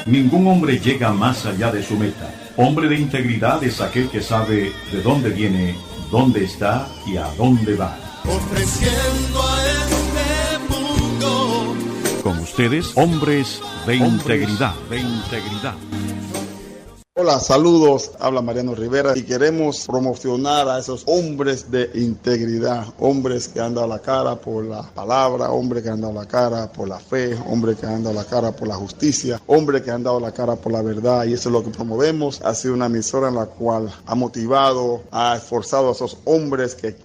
Ningún hombre llega más allá de su meta. Hombre de integridad es aquel que sabe de dónde viene, dónde está y a dónde va. Ofreciendo a este mundo. Con ustedes, hombres de integridad. Hola, saludos, habla Mariano Rivera y queremos promocionar a esos hombres de integridad, hombres que han dado la cara por la palabra, hombres que han dado la cara por la fe, hombres que han dado la cara por la justicia, hombres que han dado la cara por la verdad, y eso es lo que promovemos. Ha sido una emisora en la cual ha motivado, ha esforzado a esos hombres que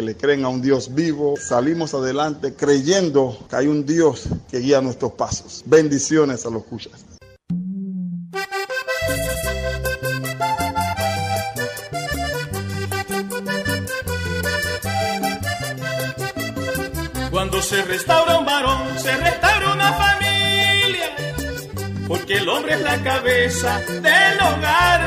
le creen a un Dios vivo. Salimos adelante creyendo que hay un Dios que guía nuestros pasos. Bendiciones a los escuchas. Cuando se restaura un varón, se restaura una familia, porque el hombre es la cabeza del hogar.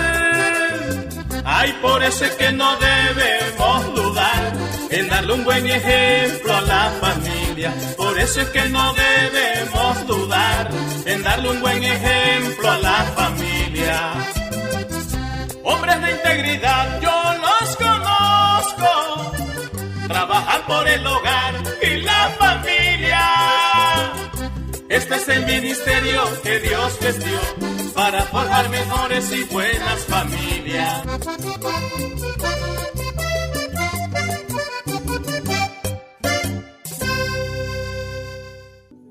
Ay, por eso es que no debemos dudar en darle un buen ejemplo a la familia. Por eso es que no debemos dudar en darle un buen ejemplo a la familia. Hombres de integridad, yo los conozco, trabajan por el hogar y la familia. Este es el ministerio que Dios les dio para forjar mejores y buenas familias.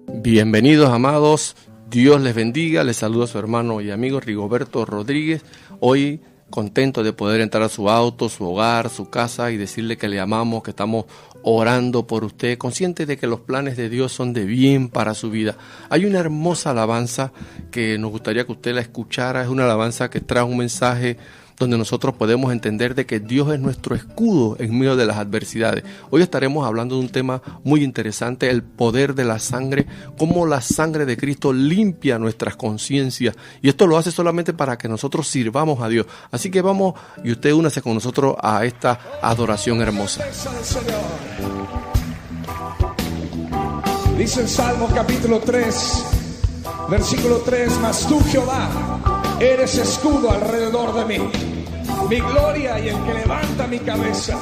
Bienvenidos, amados. Dios les bendiga. Les saluda a su hermano y amigo Rigoberto Rodríguez. Hoy contento de poder entrar a su auto, su hogar, su casa y decirle que le amamos, que estamos orando por usted, consciente de que los planes de Dios son de bien para su vida. Hay una hermosa alabanza que nos gustaría que usted la escuchara. Es una alabanza que trae un mensaje donde nosotros podemos entender de que Dios es nuestro escudo en medio de las adversidades. Hoy estaremos hablando de un tema muy interesante, el poder de la sangre, cómo la sangre de Cristo limpia nuestras conciencias, y esto lo hace solamente para que nosotros sirvamos a Dios. Así que vamos, y usted únase con nosotros a esta adoración hermosa. Dice en Salmos capítulo 3, versículo 3, mas tú, Jehová, eres escudo alrededor de mí, mi gloria y el que levanta mi cabeza.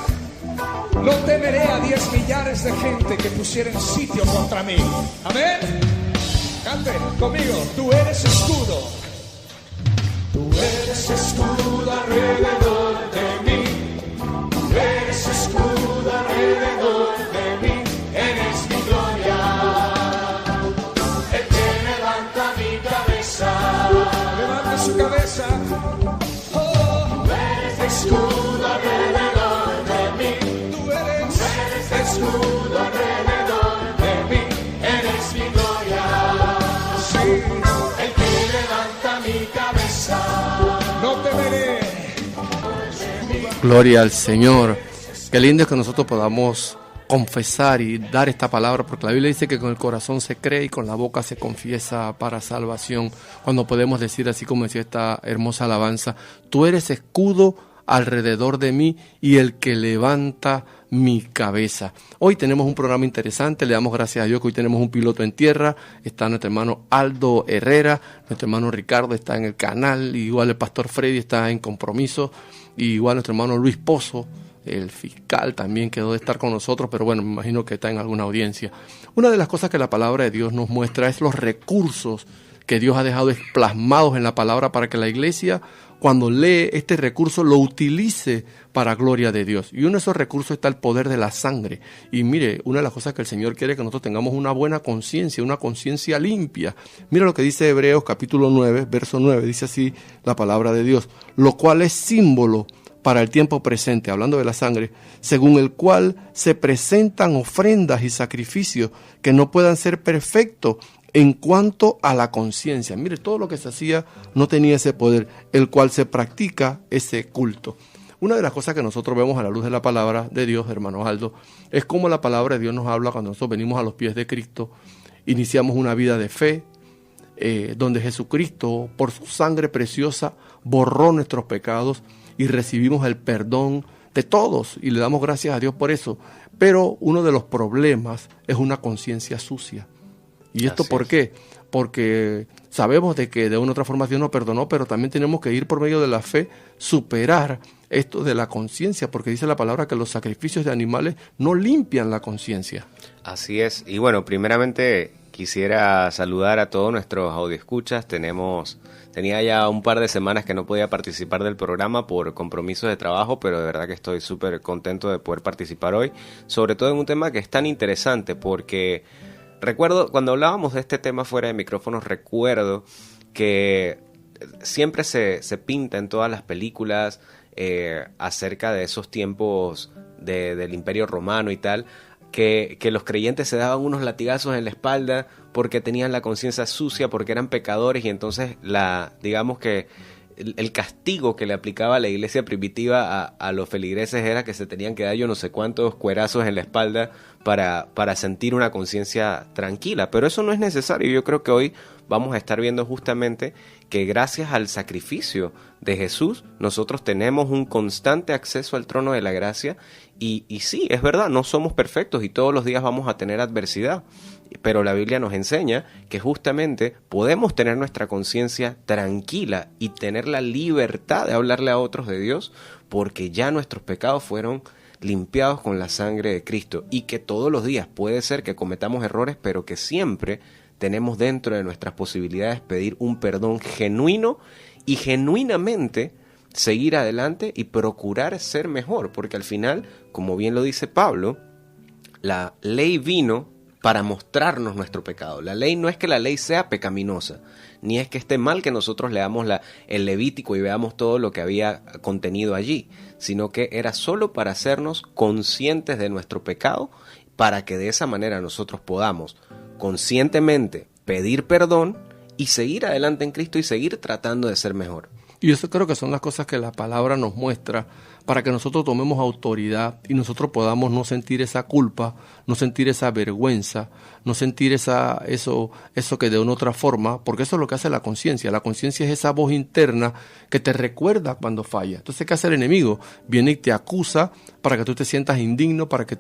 No temeré a 10 millares de gente que pusieren sitio contra mí. Amén. Cante conmigo. Tú eres escudo. Tú eres escudo alrededor de mí. Tú eres escudo alrededor de mí. Eres mi gloria, el que levanta mi cabeza. Levanta su cabeza. Oh, tú eres escudo alrededor de mí. Tú eres escudo alrededor de mí. Eres mi gloria, sí, el que levanta mi cabeza. No temeré. Gloria al Señor. Qué lindo es que nosotros podamos confesar y dar esta palabra, porque la Biblia dice que con el corazón se cree y con la boca se confiesa para salvación. Cuando podemos decir, así como decía esta hermosa alabanza, tú eres escudo alrededor de mí y el que levanta mi cabeza. Hoy tenemos un programa interesante, le damos gracias a Dios que hoy tenemos un piloto en tierra. Está nuestro hermano Aldo Herrera, nuestro hermano Ricardo está en el canal, igual el pastor Freddy está en compromiso, y igual nuestro hermano Luis Pozo, el fiscal, también quedó de estar con nosotros, pero bueno, me imagino que está en alguna audiencia. Una de las cosas que la palabra de Dios nos muestra es los recursos que Dios ha dejado plasmados en la palabra para que la iglesia, cuando lee este recurso, lo utilice para gloria de Dios. Y uno de esos recursos está el poder de la sangre. Y mire, una de las cosas que el Señor quiere es que nosotros tengamos una buena conciencia, una conciencia limpia. Mira lo que dice Hebreos capítulo 9, verso 9, dice así la palabra de Dios, lo cual es símbolo para el tiempo presente, hablando de la sangre, según el cual se presentan ofrendas y sacrificios que no puedan ser perfectos en cuanto a la conciencia. Mire, todo lo que se hacía no tenía ese poder, el cual se practica ese culto. Una de las cosas que nosotros vemos a la luz de la palabra de Dios, hermano Aldo, es cómo la palabra de Dios nos habla cuando nosotros venimos a los pies de Cristo, iniciamos una vida de fe, donde Jesucristo, por su sangre preciosa, borró nuestros pecados y recibimos el perdón de todos, y le damos gracias a Dios por eso. Pero uno de los problemas es una conciencia sucia. ¿Y esto Así por es. qué? Porque sabemos de que de una u otra forma Dios nos perdonó, pero también tenemos que ir por medio de la fe, superar esto de la conciencia, porque dice la palabra que los sacrificios de animales no limpian la conciencia. Así es. Y bueno, primeramente quisiera saludar a todos nuestros audioescuchas. Tenía ya un par de semanas que no podía participar del programa por compromisos de trabajo, pero de verdad que estoy súper contento de poder participar hoy, sobre todo en un tema que es tan interesante, porque recuerdo, cuando hablábamos de este tema fuera de micrófonos, recuerdo que siempre se pinta en todas las películas acerca de esos tiempos del Imperio Romano y tal, que los creyentes se daban unos latigazos en la espalda porque tenían la conciencia sucia, porque eran pecadores, y entonces digamos que el castigo que le aplicaba la iglesia primitiva a los feligreses era que se tenían que dar yo no sé cuántos cuerazos en la espalda para sentir una conciencia tranquila. Pero eso no es necesario. Yo creo que hoy vamos a estar viendo justamente que gracias al sacrificio de Jesús nosotros tenemos un constante acceso al trono de la gracia. Y sí, es verdad, no somos perfectos y todos los días vamos a tener adversidad, pero la Biblia nos enseña que justamente podemos tener nuestra conciencia tranquila y tener la libertad de hablarle a otros de Dios, porque ya nuestros pecados fueron limpiados con la sangre de Cristo, y que todos los días puede ser que cometamos errores, pero que siempre tenemos dentro de nuestras posibilidades pedir un perdón genuino y genuinamente seguir adelante y procurar ser mejor, porque al final, como bien lo dice Pablo, la ley vino para mostrarnos nuestro pecado. La ley no es que la ley sea pecaminosa, ni es que esté mal que nosotros leamos el Levítico y veamos todo lo que había contenido allí, sino que era solo para hacernos conscientes de nuestro pecado, para que de esa manera nosotros podamos conscientemente pedir perdón y seguir adelante en Cristo y seguir tratando de ser mejor. Y eso creo que son las cosas que la palabra nos muestra para que nosotros tomemos autoridad y nosotros podamos no sentir esa culpa, no sentir esa vergüenza, no sentir eso que de una otra forma, porque eso es lo que hace la conciencia. La conciencia es esa voz interna que te recuerda cuando falla. Entonces, ¿qué hace el enemigo? Viene y te acusa para que tú te sientas indigno, para que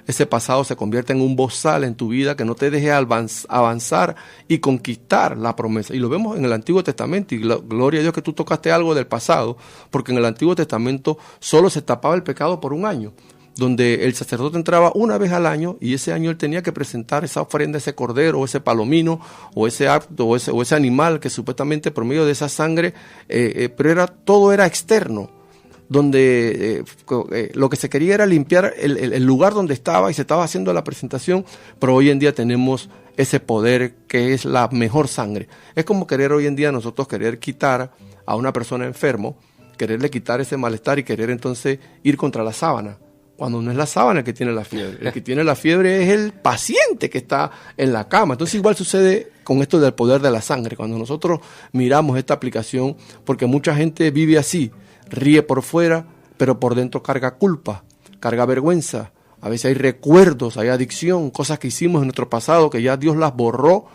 ese pasado se convierta en un bozal en tu vida que no te deje avanzar y conquistar la promesa. Y lo vemos en el Antiguo Testamento, y gloria a Dios que tú tocaste algo del pasado, porque en el Antiguo Testamento solo se tapaba el pecado por un año, donde el sacerdote entraba una vez al año y ese año él tenía que presentar esa ofrenda, ese cordero o ese palomino o ese acto o ese animal que supuestamente por medio de esa sangre, pero todo era externo, donde lo que se quería era limpiar el lugar donde estaba y se estaba haciendo la presentación, pero hoy en día tenemos ese poder que es la mejor sangre. Es como querer hoy en día nosotros querer quitar a una persona enfermo, quererle quitar ese malestar y querer entonces ir contra la sábana, cuando no es la sábana el que tiene la fiebre. El que tiene la fiebre es el paciente que está en la cama. Entonces igual sucede con esto del poder de la sangre. Cuando nosotros miramos esta aplicación, porque mucha gente vive así, ríe por fuera, pero por dentro carga culpa, carga vergüenza. A veces hay recuerdos, hay adicción, cosas que hicimos en nuestro pasado que ya Dios las borró.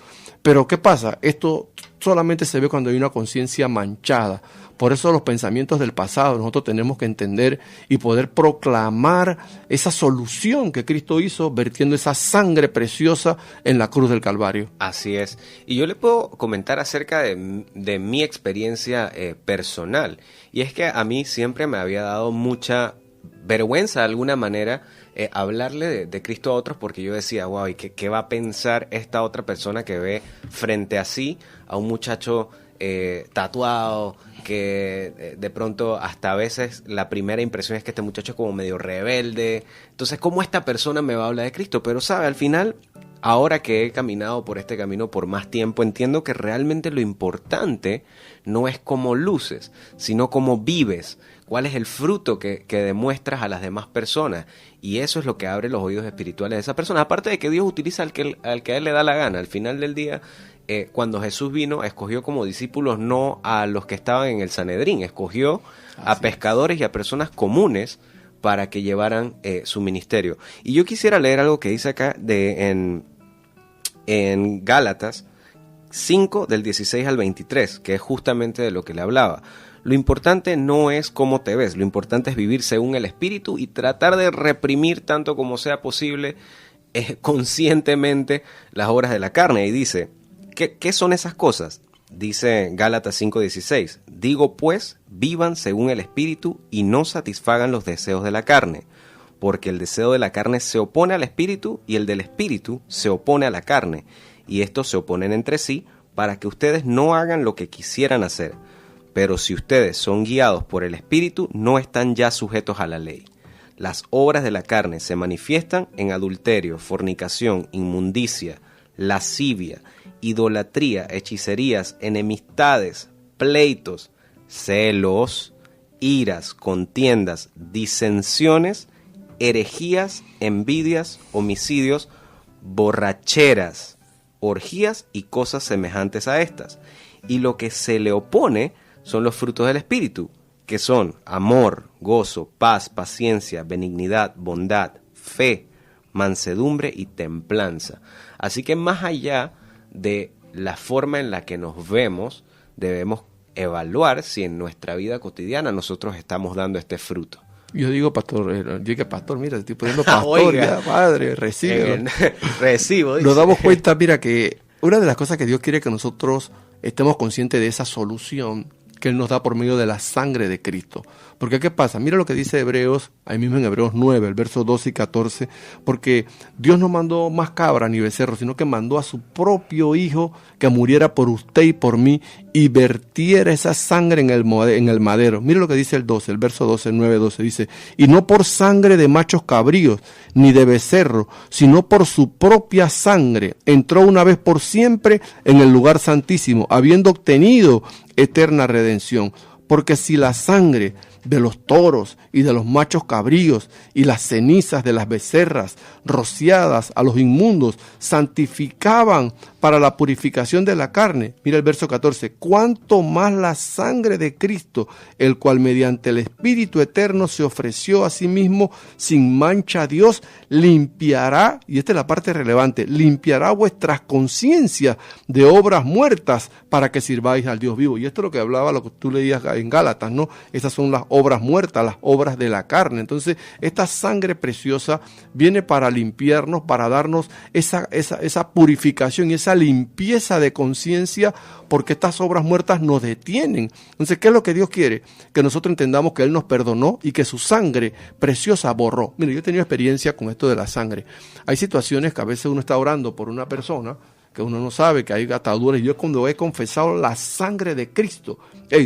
Pero ¿qué pasa? Esto solamente se ve cuando hay una conciencia manchada. Por eso los pensamientos del pasado nosotros tenemos que entender y poder proclamar esa solución que Cristo hizo vertiendo esa sangre preciosa en la cruz del Calvario. Así es. Y yo le puedo comentar acerca de mi experiencia personal. Y es que a mí siempre me había dado mucha vergüenza de alguna manera hablarle de Cristo a otros, porque yo decía, wow, ¿y qué va a pensar esta otra persona que ve frente a sí a un muchacho tatuado, que de pronto hasta a veces la primera impresión es que este muchacho es como medio rebelde? Entonces, ¿cómo esta persona me va a hablar de Cristo? Pero sabe, al final, ahora que he caminado por este camino por más tiempo, entiendo que realmente lo importante no es cómo luces, sino cómo vives, cuál es el fruto que demuestras a las demás personas. Y eso es lo que abre los oídos espirituales de esa persona. Aparte de que Dios utiliza al que a él le da la gana. Al final del día, cuando Jesús vino, escogió como discípulos no a los que estaban en el Sanedrín, escogió a pescadores y a personas comunes para que llevaran su ministerio. Y yo quisiera leer algo que dice acá en Gálatas 5, del 16 al 23, que es justamente de lo que le hablaba. Lo importante no es cómo te ves, lo importante es vivir según el Espíritu y tratar de reprimir tanto como sea posible conscientemente las obras de la carne. Y dice, ¿qué son esas cosas? Dice Gálatas 5:16, digo pues, vivan según el Espíritu y no satisfagan los deseos de la carne, porque el deseo de la carne se opone al Espíritu y el del Espíritu se opone a la carne, y estos se oponen entre sí para que ustedes no hagan lo que quisieran hacer. Pero si ustedes son guiados por el Espíritu, no están ya sujetos a la ley. Las obras de la carne se manifiestan en adulterio, fornicación, inmundicia, lascivia, idolatría, hechicerías, enemistades, pleitos, celos, iras, contiendas, disensiones, herejías, envidias, homicidios, borracheras, orgías y cosas semejantes a estas. Y lo que se le opone son los frutos del Espíritu, que son amor, gozo, paz, paciencia, benignidad, bondad, fe, mansedumbre y templanza. Así que más allá de la forma en la que nos vemos, debemos evaluar si en nuestra vida cotidiana nosotros estamos dando este fruto. Yo digo, pastor, mira, estoy poniendo pastor, ya, padre, recibe. Recibo, dice. Nos damos cuenta, mira, que una de las cosas que Dios quiere que nosotros estemos conscientes de esa solución que Él nos da por medio de la sangre de Cristo. Porque ¿qué pasa? Mira lo que dice Hebreos, ahí mismo en Hebreos 9, el verso 12 y 14, porque Dios no mandó más cabra ni becerro, sino que mandó a su propio Hijo que muriera por usted y por mí y vertiera esa sangre en el madero. Mira lo que dice el 12, el verso 12, 9, 12, dice, y no por sangre de machos cabríos ni de becerro, sino por su propia sangre, entró una vez por siempre en el lugar santísimo, habiendo obtenido eterna redención. Porque si la sangre de los toros y de los machos cabríos y las cenizas de las becerras rociadas a los inmundos santificaban para la purificación de la carne, mira el verso 14, cuánto más la sangre de Cristo, el cual mediante el Espíritu eterno se ofreció a sí mismo sin mancha a Dios, limpiará, y esta es la parte relevante, limpiará vuestras conciencias de obras muertas para que sirváis al Dios vivo. Y esto es lo que hablaba, lo que tú leías en Gálatas, ¿no? Esas son las obras muertas, las obras de la carne. Entonces, esta sangre preciosa viene para limpiarnos, para darnos esa purificación y esa limpieza de conciencia, porque estas obras muertas nos detienen. Entonces, ¿qué es lo que Dios quiere? Que nosotros entendamos que Él nos perdonó y que su sangre preciosa borró. Mire, yo he tenido experiencia con esto de la sangre. Hay situaciones que a veces uno está orando por una persona que uno no sabe, que hay ataduras, y yo cuando he confesado la sangre de Cristo,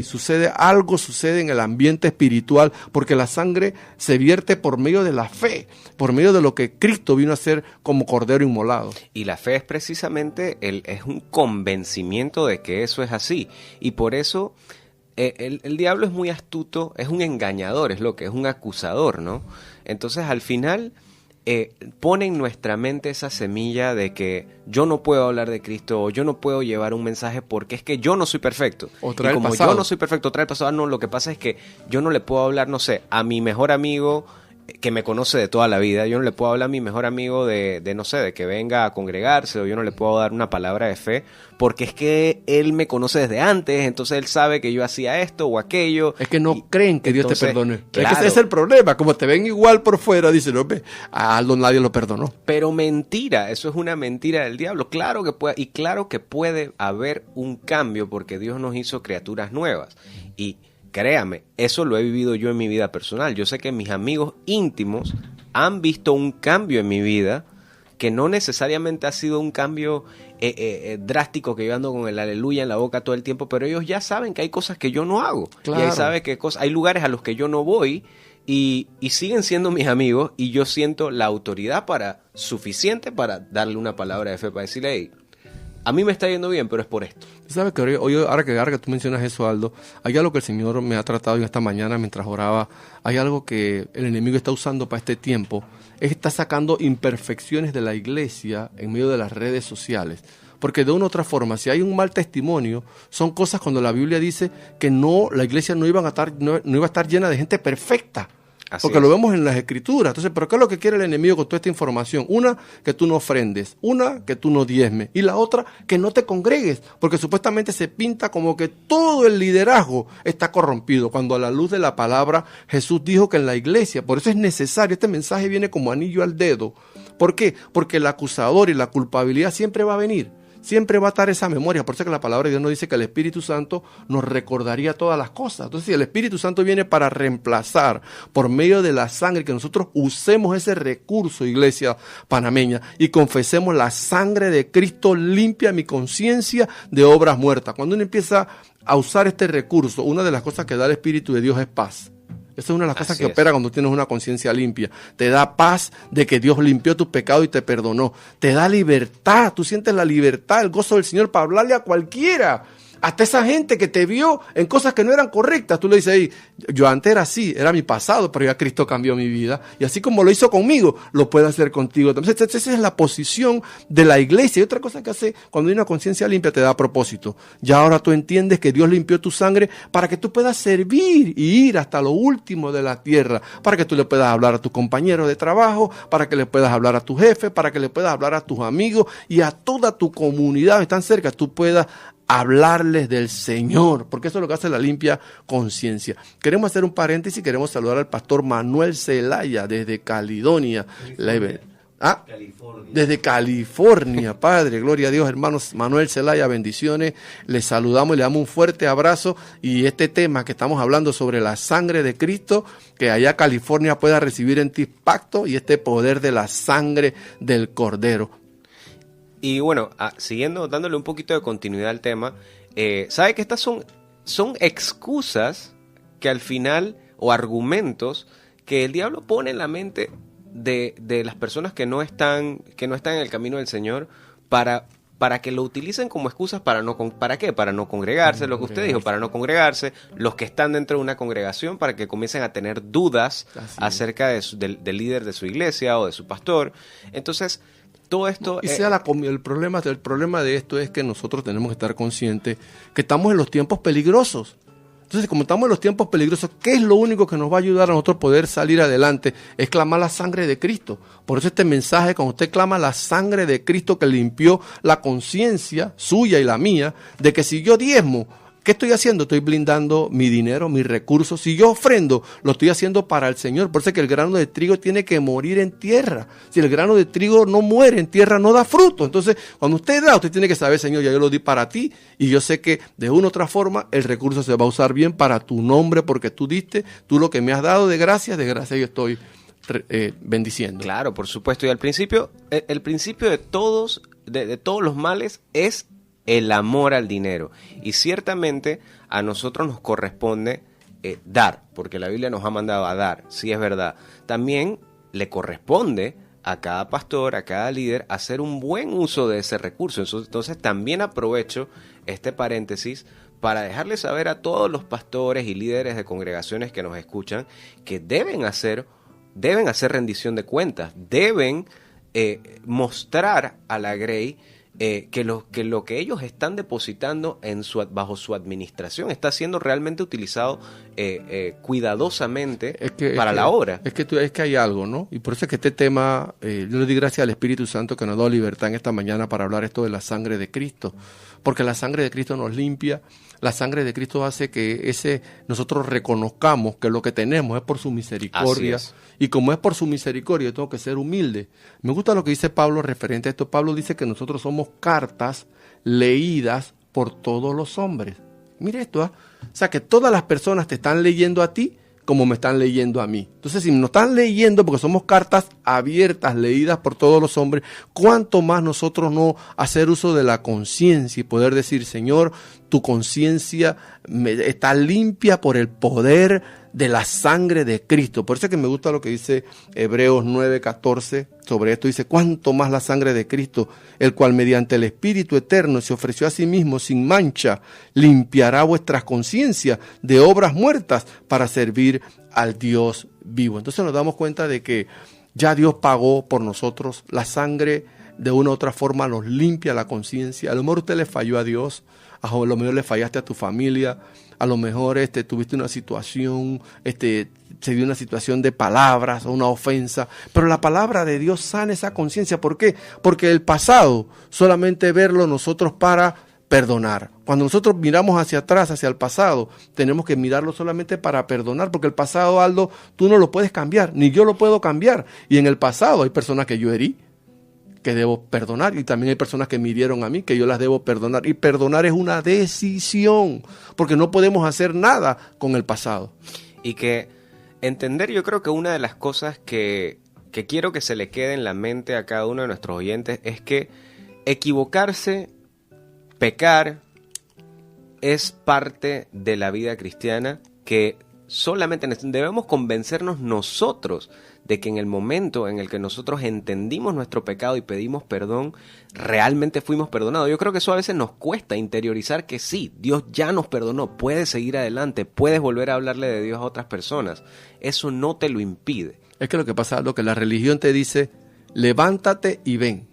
sucede en el ambiente espiritual, porque la sangre se vierte por medio de la fe, por medio de lo que Cristo vino a hacer como cordero inmolado. Y la fe es precisamente es un convencimiento de que eso es así, y por eso el diablo es muy astuto, es un engañador, es lo que es un acusador, ¿no? Entonces al final pone en nuestra mente esa semilla de que yo no puedo hablar de Cristo, o yo no puedo llevar un mensaje porque es que yo no soy perfecto. Y como yo no soy perfecto, trae el pasado. No, lo que pasa es que yo no le puedo hablar, no sé, a mi mejor amigo que me conoce de toda la vida. Yo no le puedo hablar a mi mejor amigo de no sé, de que venga a congregarse, o yo no le puedo dar una palabra de fe porque es que él me conoce desde antes, entonces él sabe que yo hacía esto o aquello. Es que no creen que Dios te perdone. Claro. Es que ese es el problema, como te ven igual por fuera, dicen, no, a Aldo nadie lo perdonó. Pero mentira, eso es una mentira del diablo. Claro que puede, y claro que puede haber un cambio, porque Dios nos hizo criaturas nuevas. Y créame, eso lo he vivido yo en mi vida personal. Yo sé que mis amigos íntimos han visto un cambio en mi vida, que no necesariamente ha sido un cambio drástico, que yo ando con el aleluya en la boca todo el tiempo, pero ellos ya saben que hay cosas que yo no hago. Claro. Y ahí saben que hay lugares a los que yo no voy, y siguen siendo mis amigos, y yo siento la autoridad suficiente para darle una palabra de fe, para decirle, hey, a mí me está yendo bien, pero es por esto. ¿Sabes que hoy, ahora que tú mencionas eso, Aldo, hay algo que el Señor me ha tratado en esta mañana mientras oraba? Hay algo que el enemigo está usando para este tiempo. Está sacando imperfecciones de la iglesia en medio de las redes sociales. Porque de una u otra forma, si hay un mal testimonio, son cosas cuando la Biblia dice que la iglesia no iba a estar llena de gente perfecta. Así porque es. Lo vemos en las Escrituras. Entonces, ¿pero qué es lo que quiere el enemigo con toda esta información? Una, que tú no ofrendes. Una, que tú no diezmes. Y la otra, que no te congregues. Porque supuestamente se pinta como que todo el liderazgo está corrompido. Cuando a la luz de la palabra, Jesús dijo que en la iglesia, por eso es necesario, este mensaje viene como anillo al dedo, ¿Por qué? Porque el acusador y la culpabilidad siempre va a venir. Siempre va a estar esa memoria. Por eso que la palabra de Dios nos dice que el Espíritu Santo nos recordaría todas las cosas. Entonces, si el Espíritu Santo viene para reemplazar por medio de la sangre, que nosotros usemos ese recurso, iglesia panameña, y confesemos la sangre de Cristo limpia mi conciencia de obras muertas. Cuando uno empieza a usar este recurso, una de las cosas que da el Espíritu de Dios es paz. Esa es una de las cosas que opera cuando tienes una conciencia limpia. Te da paz de que Dios limpió tus pecados y te perdonó. Te da libertad. Tú sientes la libertad, el gozo del Señor para hablarle a cualquiera. Hasta esa gente que te vio en cosas que no eran correctas. Tú le dices, hey, yo antes era así, era mi pasado, pero ya Cristo cambió mi vida. Y así como lo hizo conmigo, lo puede hacer contigo. Entonces, esa es la posición de la iglesia. Y otra cosa que hace cuando hay una conciencia limpia, te da propósito. Ya ahora tú entiendes que Dios limpió tu sangre para que tú puedas servir y ir hasta lo último de la tierra. Para que tú le puedas hablar a tu compañero de trabajo, para que le puedas hablar a tu jefe, para que le puedas hablar a tus amigos y a toda tu comunidad que están cerca. Tú puedas hablarles del Señor, porque eso es lo que hace la limpia conciencia. Queremos hacer un paréntesis, queremos saludar al pastor Manuel Zelaya desde Caledonia. Desde California, Padre, gloria a Dios, hermanos. Manuel Zelaya, bendiciones. Les saludamos y le damos un fuerte abrazo. Y este tema que estamos hablando sobre la sangre de Cristo, que allá California pueda recibir en ti impacto y este poder de la sangre del Cordero. Y bueno, siguiendo, dándole un poquito de continuidad al tema, ¿sabe que estas son excusas que al final, o argumentos, que el diablo pone en la mente de las personas que no están en el camino del Señor para que lo utilicen como excusas ¿para qué? Para no congregarse, lo que usted dijo, para no congregarse, los que están dentro de una congregación, para que comiencen a tener dudas acerca del líder de su iglesia o de su pastor. Entonces, todo esto... el problema de esto es que nosotros tenemos que estar conscientes que estamos en los tiempos peligrosos. Entonces, como estamos en los tiempos peligrosos, ¿qué es lo único que nos va a ayudar a nosotros poder salir adelante? Es clamar la sangre de Cristo. Por eso este mensaje, cuando usted clama la sangre de Cristo que limpió la conciencia suya y la mía, de que si yo diezmo, ¿qué estoy haciendo? Estoy blindando mi dinero, mis recursos. Si yo ofrendo, lo estoy haciendo para el Señor. Por eso es que el grano de trigo tiene que morir en tierra. Si el grano de trigo no muere en tierra, no da fruto. Entonces, cuando usted da, usted tiene que saber, Señor, ya yo lo di para ti. Y yo sé que de una u otra forma el recurso se va a usar bien para tu nombre, porque tú diste, tú lo que me has dado de gracia yo estoy bendiciendo. Claro, por supuesto. Y al principio, el principio de todos los males es el amor al dinero. Y ciertamente a nosotros nos corresponde dar, porque la Biblia nos ha mandado a dar, sí es verdad. También le corresponde a cada pastor, a cada líder, hacer un buen uso de ese recurso. Entonces también aprovecho este paréntesis para dejarles saber a todos los pastores y líderes de congregaciones que nos escuchan que deben hacer rendición de cuentas, deben mostrar a la Grey que lo que ellos están depositando bajo su administración está siendo realmente utilizado cuidadosamente para la obra. Es que hay algo, ¿no? Y por eso es que este tema, yo le doy gracias al Espíritu Santo que nos da libertad en esta mañana para hablar esto de la sangre de Cristo, porque la sangre de Cristo nos limpia. La sangre de Cristo hace que nosotros reconozcamos que lo que tenemos es por su misericordia. Y como es por su misericordia, yo tengo que ser humilde. Me gusta lo que dice Pablo referente a esto. Pablo dice que nosotros somos cartas leídas por todos los hombres. Mire esto, O sea, que todas las personas te están leyendo a ti como me están leyendo a mí. Entonces, si nos están leyendo porque somos cartas abiertas, leídas por todos los hombres, ¿cuánto más nosotros no hacer uso de la conciencia y poder decir, Señor, tu conciencia está limpia por el poder de la sangre de Cristo? Por eso es que me gusta lo que dice Hebreos 9:14 sobre esto. Dice, cuánto más la sangre de Cristo, el cual mediante el Espíritu Eterno se ofreció a sí mismo sin mancha, limpiará vuestras conciencias de obras muertas para servir al Dios vivo. Entonces nos damos cuenta de que ya Dios pagó por nosotros. La sangre de una u otra forma nos limpia la conciencia. A lo mejor usted le falló a Dios, a lo mejor le fallaste a tu familia, a lo mejor tuviste una situación, se dio una situación de palabras o una ofensa, pero la palabra de Dios sana esa conciencia. ¿Por qué? Porque el pasado, solamente verlo nosotros para perdonar. Cuando nosotros miramos hacia atrás, hacia el pasado, tenemos que mirarlo solamente para perdonar, porque el pasado, Aldo, tú no lo puedes cambiar, ni yo lo puedo cambiar. Y en el pasado hay personas que yo herí, que debo perdonar, y también hay personas que me hirieron a mí, que yo las debo perdonar, y perdonar es una decisión, porque no podemos hacer nada con el pasado. Y que entender, yo creo que una de las cosas que quiero que se le quede en la mente a cada uno de nuestros oyentes es que equivocarse, pecar, es parte de la vida cristiana, que solamente debemos convencernos nosotros de que en el momento en el que nosotros entendimos nuestro pecado y pedimos perdón, realmente fuimos perdonados. Yo creo que eso a veces nos cuesta interiorizar que sí, Dios ya nos perdonó, puedes seguir adelante, puedes volver a hablarle de Dios a otras personas. Eso no te lo impide. Es que lo que pasa es lo que la religión te dice, levántate y ven,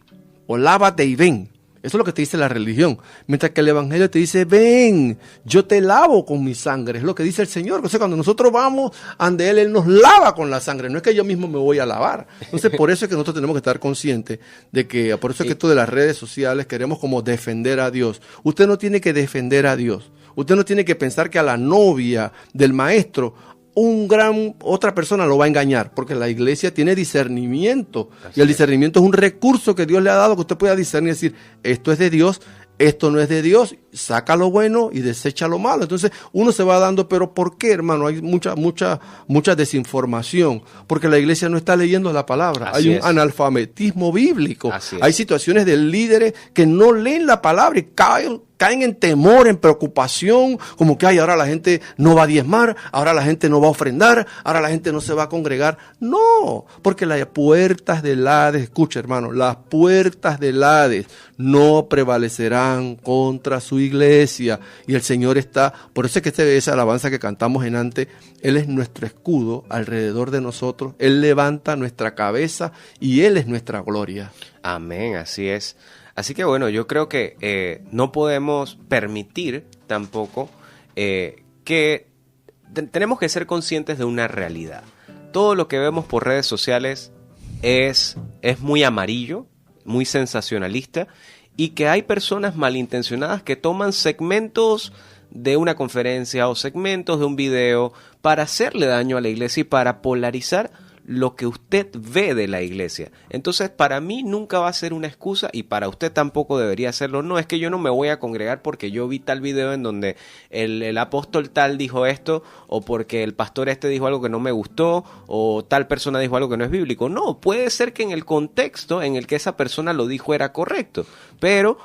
o lávate y ven. Eso es lo que te dice la religión. Mientras que el evangelio te dice, ven, yo te lavo con mi sangre. Es lo que dice el Señor. O sea, cuando nosotros vamos ante Él nos lava con la sangre. No es que yo mismo me voy a lavar. Entonces, por eso es que nosotros tenemos que estar conscientes de que, por eso es que esto de las redes sociales queremos como defender a Dios. Usted no tiene que defender a Dios. Usted no tiene que pensar que a la novia del maestro otra persona lo va a engañar, porque la iglesia tiene discernimiento. Y el discernimiento es un recurso que Dios le ha dado, que usted pueda discernir y decir, esto es de Dios, esto no es de Dios, saca lo bueno y desecha lo malo. Entonces uno se va dando, pero ¿por qué, hermano? Hay mucha desinformación, porque la iglesia no está leyendo la palabra. Hay un analfabetismo bíblico. Hay situaciones de líderes que no leen la palabra y caen en temor, en preocupación, como que ahora la gente no va a diezmar, ahora la gente no va a ofrendar, ahora la gente no se va a congregar. No, porque las puertas del Hades, escucha, hermano, las puertas del Hades no prevalecerán contra su iglesia. Y el Señor está, por eso es que esa alabanza que cantamos en antes, Él es nuestro escudo alrededor de nosotros, Él levanta nuestra cabeza y Él es nuestra gloria. Amén, así es. Así que bueno, yo creo que no podemos permitir tampoco que tenemos que ser conscientes de una realidad. Todo lo que vemos por redes sociales es muy amarillo, muy sensacionalista, y que hay personas malintencionadas que toman segmentos de una conferencia o segmentos de un video para hacerle daño a la iglesia y para polarizar lo que usted ve de la iglesia. Entonces, para mí nunca va a ser una excusa, y para usted tampoco debería serlo. No, es que yo no me voy a congregar porque yo vi tal video en donde el apóstol tal dijo esto, o porque el pastor este dijo algo que no me gustó, o tal persona dijo algo que no es bíblico. No, puede ser que en el contexto en el que esa persona lo dijo era correcto, pero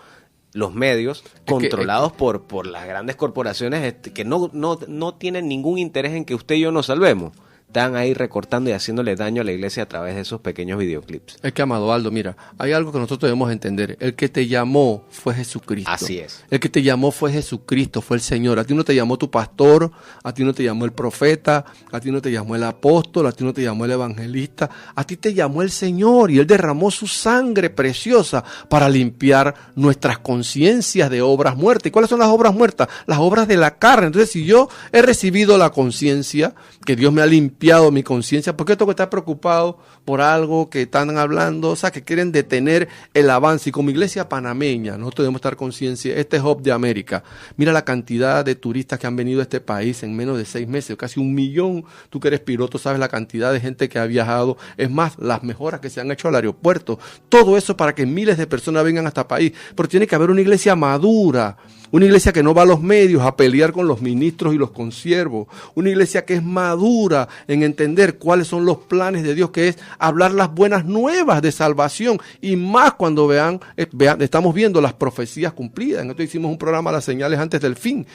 los medios controlados por las grandes corporaciones que no tienen ningún interés en que usted y yo nos salvemos, están ahí recortando y haciéndole daño a la iglesia a través de esos pequeños videoclips. Es que, amado Aldo, mira, hay algo que nosotros debemos entender. El que te llamó fue Jesucristo. Así es. El que te llamó fue Jesucristo, fue el Señor. A ti no te llamó tu pastor, a ti no te llamó el profeta, a ti no te llamó el apóstol, a ti no te llamó el evangelista, a ti te llamó el Señor, y Él derramó su sangre preciosa para limpiar nuestras conciencias de obras muertas. ¿Y cuáles son las obras muertas? Las obras de la carne. Entonces, si yo he recibido la conciencia, que Dios me ha limpiado mi conciencia, ¿por qué tengo que estar preocupado por algo que están hablando? O sea, que quieren detener el avance. Y como iglesia panameña, nosotros debemos estar conscientes. Este es Hub de América. Mira la cantidad de turistas que han venido a este país en menos de 6 meses, casi 1 millón. Tú que eres piloto sabes la cantidad de gente que ha viajado. Es más, las mejoras que se han hecho al aeropuerto. Todo eso para que miles de personas vengan a este país. Pero tiene que haber una iglesia madura. Una iglesia que no va a los medios a pelear con los ministros y los consiervos. Una iglesia que es madura en entender cuáles son los planes de Dios, que es hablar las buenas nuevas de salvación. Y más cuando vean, estamos viendo las profecías cumplidas. Nosotros hicimos un programa, Las Señales Antes del Fin.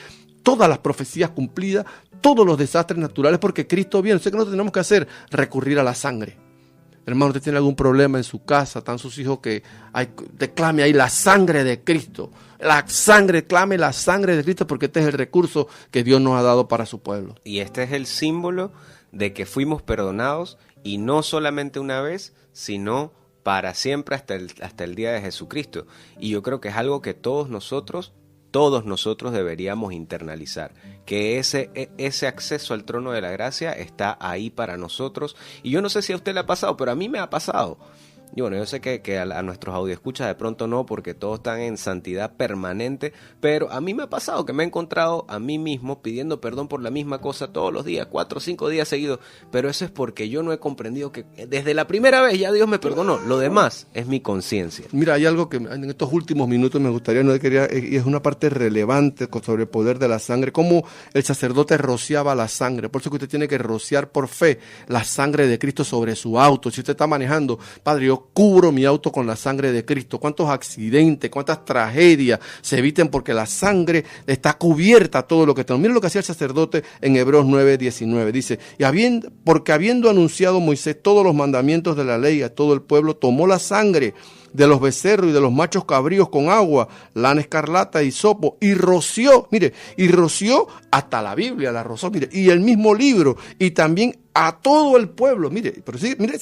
Todas las profecías cumplidas, todos los desastres naturales, porque Cristo viene. Sé que no tenemos que hacer recurrir a la sangre. Hermano, usted tiene algún problema en su casa, están sus hijos que te clame ahí la sangre de Cristo. Clame la sangre de Cristo, porque este es el recurso que Dios nos ha dado para su pueblo. Y este es el símbolo de que fuimos perdonados, y no solamente una vez, sino para siempre hasta el día de Jesucristo. Y yo creo que es algo que todos nosotros deberíamos internalizar, que ese acceso al trono de la gracia está ahí para nosotros. Y yo no sé si a usted le ha pasado, pero a mí me ha pasado Y bueno, yo sé que a nuestros audioescuchas de pronto no, porque todos están en santidad permanente, pero a mí me ha pasado que me he encontrado a mí mismo pidiendo perdón por la misma cosa todos los días, 4 o 5 días seguidos, pero eso es porque yo no he comprendido que desde la primera vez ya Dios me perdonó. Lo demás es mi conciencia. Mira, hay algo que en estos últimos minutos me gustaría, y es una parte relevante sobre el poder de la sangre, cómo el sacerdote rociaba la sangre. Por eso que usted tiene que rociar por fe la sangre de Cristo sobre su auto. Si usted está manejando, Padre, yo cubro mi auto con la sangre de Cristo. ¿Cuántos accidentes, cuántas tragedias se eviten porque la sangre está cubierta todo lo que tenemos? Miren lo que hacía el sacerdote en Hebreos 9:19. Dice, porque habiendo anunciado Moisés todos los mandamientos de la ley a todo el pueblo, tomó la sangre de los becerros y de los machos cabríos con agua, lana escarlata y hisopo, y roció hasta la Biblia, la roció, mire, y el mismo libro, y también a todo el pueblo, mire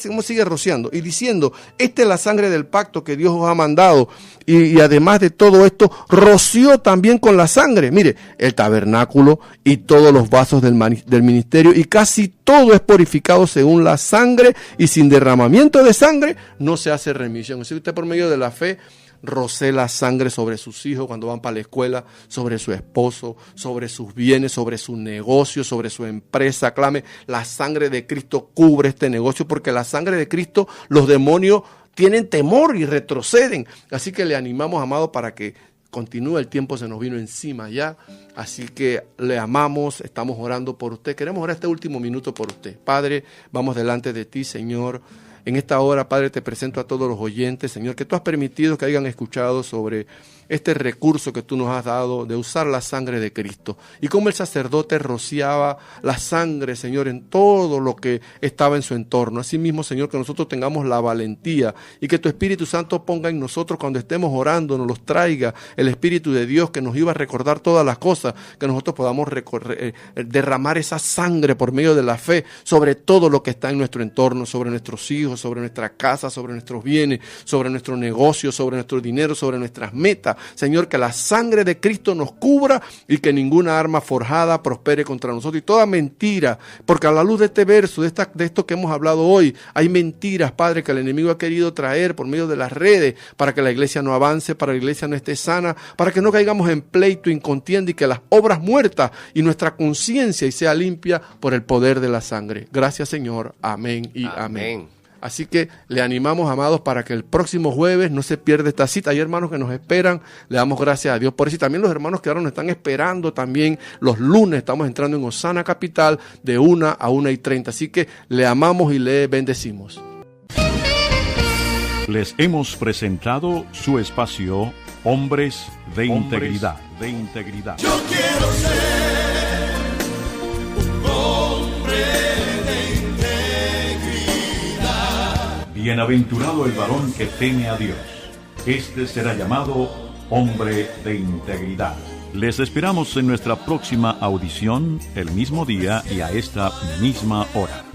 cómo sigue rociando, y diciendo, esta es la sangre del pacto que Dios os ha mandado, y además de todo esto, roció también con la sangre, mire, el tabernáculo y todos los vasos del ministerio, y casi todo es purificado según la sangre, y sin derramamiento de sangre no se hace remisión. Si usted por medio de la fe rocé la sangre sobre sus hijos cuando van para la escuela, sobre su esposo, sobre sus bienes, sobre su negocio, sobre su empresa, clame, la sangre de Cristo cubre este negocio, porque la sangre de Cristo, los demonios tienen temor y retroceden. Así que le animamos, amado, para que continúe. El tiempo se nos vino encima ya, así que le amamos, estamos orando por usted, queremos orar este último minuto por usted. Padre, vamos delante de ti, Señor. En esta hora, Padre, te presento a todos los oyentes, Señor, que tú has permitido que hayan escuchado sobre este recurso que tú nos has dado de usar la sangre de Cristo. Y cómo el sacerdote rociaba la sangre, Señor, en todo lo que estaba en su entorno. Asimismo, Señor, que nosotros tengamos la valentía y que tu Espíritu Santo ponga en nosotros cuando estemos orando, nos los traiga el Espíritu de Dios que nos iba a recordar todas las cosas, que nosotros podamos derramar esa sangre por medio de la fe sobre todo lo que está en nuestro entorno, sobre nuestros hijos, sobre nuestra casa, sobre nuestros bienes, sobre nuestro negocio, sobre nuestro dinero, sobre nuestras metas. Señor, que la sangre de Cristo nos cubra y que ninguna arma forjada prospere contra nosotros. Y toda mentira, porque a la luz de este verso, de esto que hemos hablado hoy, hay mentiras, Padre, que el enemigo ha querido traer por medio de las redes para que la iglesia no avance, para que la iglesia no esté sana, para que no caigamos en pleito, en contienda y que las obras muertas y nuestra conciencia y sea limpia por el poder de la sangre. Gracias, Señor. Amén y amén. Así que le animamos, amados, para que el próximo jueves no se pierda esta cita. Hay hermanos que nos esperan, le damos gracias a Dios por eso. Y también los hermanos que ahora nos están esperando también los lunes. Estamos entrando en Osana Capital de 1 a 1:30. Así que le amamos y le bendecimos. Les hemos presentado su espacio Hombres de Integridad. Yo quiero ser un hombre de integridad. Bienaventurado el varón que teme a Dios. Este será llamado hombre de integridad. Les esperamos en nuestra próxima audición, el mismo día y a esta misma hora.